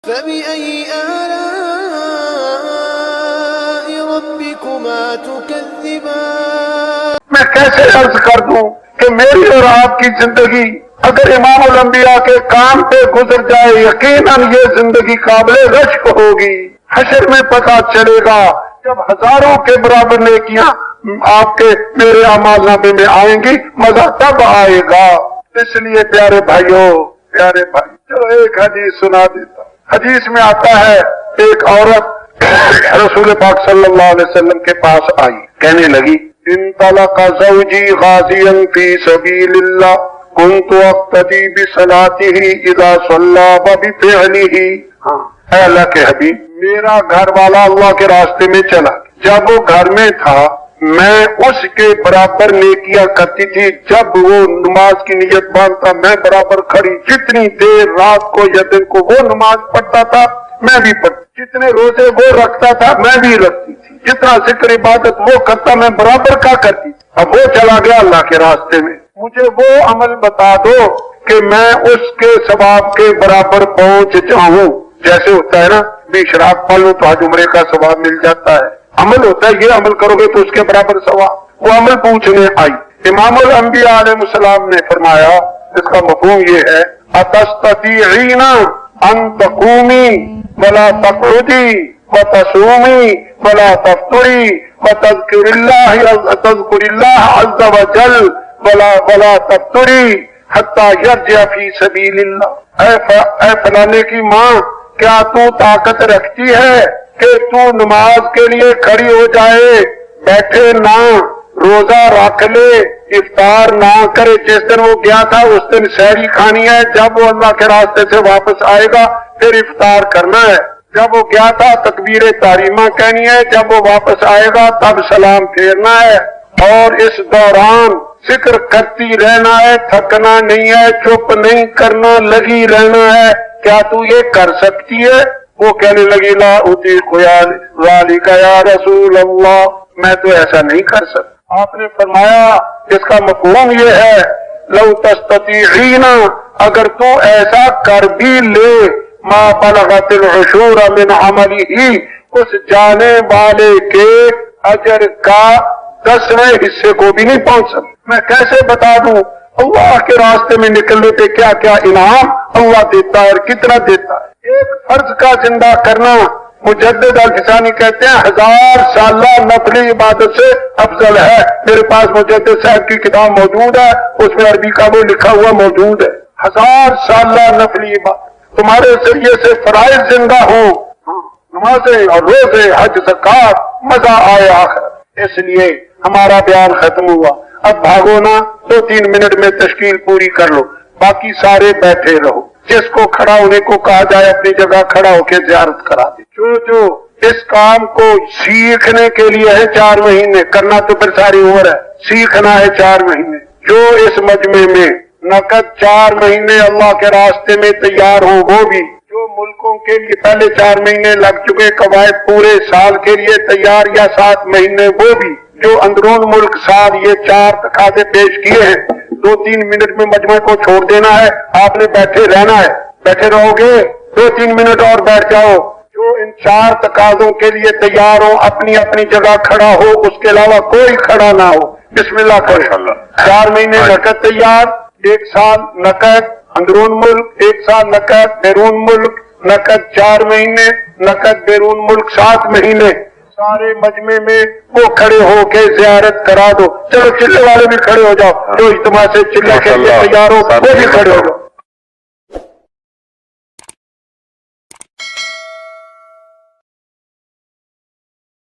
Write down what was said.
فبأي آلاء ربكما تكذبان؟ میں کیسے عرض کر دوں کہ میری اور آپ کی زندگی اگر امام الانبیاء کے کام پہ گزر جائے یقیناً یہ زندگی قابل رشک ہوگی. حشر میں پتہ چلے گا جب ہزاروں کے برابر نیکیاں آپ کے میرے اعمال نامے میں آئیں گی مزہ تب آئے گا. اس لیے پیارے بھائیوں پیارے بھائی چلو ایک حدیث سنا دیتا. حدیث میں آتا ہے ایک عورت رسول پاک صلی اللہ علیہ وسلم کے پاس آئی, کہنے لگی انطلق زوجی غازیا فی سبیل اللہ کنت اقتدی بصلاته اذا صلی وبفعله. اے اللہ کے حبیب میرا گھر والا اللہ کے راستے میں چلا, جب وہ گھر میں تھا میں اس کے برابر نیکیاں کرتی تھی. جب وہ نماز کی نیت باندھتا میں برابر کھڑی, جتنی دیر رات کو یا دن کو وہ نماز پڑھتا تھا میں بھی پڑھتی, جتنے روزے وہ رکھتا تھا میں بھی رکھتی تھی, جتنا ذکر عبادت وہ کرتا میں برابر کا کرتی. اب وہ چلا گیا اللہ کے راستے میں, مجھے وہ عمل بتا دو کہ میں اس کے ثواب کے برابر پہنچ جاؤں. جیسے ہوتا ہے نا بھی شراب پڑھ لو تو حج عمرے کا ثواب مل جاتا ہے, عمل ہوتا ہے یہ عمل کرو گے تو اس کے برابر ثواب. وہ عمل پوچھنے آئی. امام الانبیاء علیہ السلام نے فرمایا اس کا مفہوم یہ ہے اتستطیعین ان تقومی ولا تقعدی وتصومی ولا تفطری وتذکر اللہ عز وجل ولا تفطری حتی یرجع فی سبیل اللہ. اے فلانے کی ماں کیا تو طاقت رکھتی ہے کہ تو نماز کے لیے کھڑی ہو جائے, بیٹھے نہ, روزہ رکھ لے, افطار نہ کرے. جس دن وہ گیا تھا اس دن سحری کھانی ہے, جب وہ اللہ کے راستے سے واپس آئے گا پھر افطار کرنا ہے. جب وہ گیا تھا تکبیر تحریمہ کہنی ہے, جب وہ واپس آئے گا تب سلام پھیرنا ہے, اور اس دوران ذکر کرتی رہنا ہے, تھکنا نہیں ہے, چپ نہیں کرنا, لگی رہنا ہے. کیا تو یہ کر سکتی ہے؟ وہ کہنے لگی لا اطیق ذالک یا رسول اللہ, میں تو ایسا نہیں کر سکتا. آپ نے فرمایا اس کا مفہوم یہ ہے لو تستطیعین, اگر تو ایسا کر بھی لے ما بلغت العشور من عملہ, اس جانے والے کے اجر کا 10ویں حصے کو بھی نہیں پہنچ سکتا. میں کیسے بتا دوں اللہ کے راستے میں نکلنے پہ کیا کیا انعام اللہ دیتا ہے اور کتنا دیتا ہے. ایک فرض کا زندہ کرنا مجدد الفسانی کہتے ہیں 1000 سالہ نفلی عبادت سے افضل ہے. میرے پاس مجدد صاحب کی کتاب موجود ہے, اس میں عربی کا وہ لکھا ہوا موجود ہے. 1000 سالہ نفلی عبادت تمہارے ذریعے سے فرائض زندہ ہو, نمازیں اور روزے, حج, زکات, مزہ آئے آخر. اس لیے ہمارا بیان ختم ہوا. اب بھاگو نا, 2-3 منٹ میں تشکیل پوری کر لو, باقی سارے بیٹھے رہو. جس کو کھڑا ہونے کو کہا جائے اپنی جگہ کھڑا ہو کے زیارت کرا دے. جو اس کام کو سیکھنے کے لیے ہے 4 مہینے, کرنا تو پھر ساری عمر ہے, سیکھنا ہے 4 مہینے. جو اس مجمع میں نقد 4 مہینے اللہ کے راستے میں تیار ہو وہ بھی, جو ملکوں کے لیے پہلے 4 مہینے لگ چکے قواعد پورے سال کے لیے تیار یا 7 مہینے وہ بھی, جو اندرون ملک سال یہ 4 تقاضے پیش کیے ہیں. 2-3 منٹ میں مجمع کو چھوڑ دینا ہے, آپ نے بیٹھے رہنا ہے. بیٹھے رہو گے 2-3 منٹ اور بیٹھ جاؤ. جو ان 4 تقاضوں کے لیے تیار ہو اپنی اپنی جگہ کھڑا ہو, اس کے علاوہ کوئی کھڑا نہ ہو. بسم اللہ کریں. 4 مہینے نقد تیار, 1 سال نقد اندرون ملک, 1 سال نقد بیرون ملک, نقد 4 مہینے, نقد بیرون ملک 7 مہینے. سارے مجمع میں وہ کھڑے ہو کے زیارت کرا دو. چلو چلے والے بھی کھڑے ہو جاؤ, جو اجتماع سے چلے کے لیے تیار ہو وہ بھی کھڑے ہو جاؤ.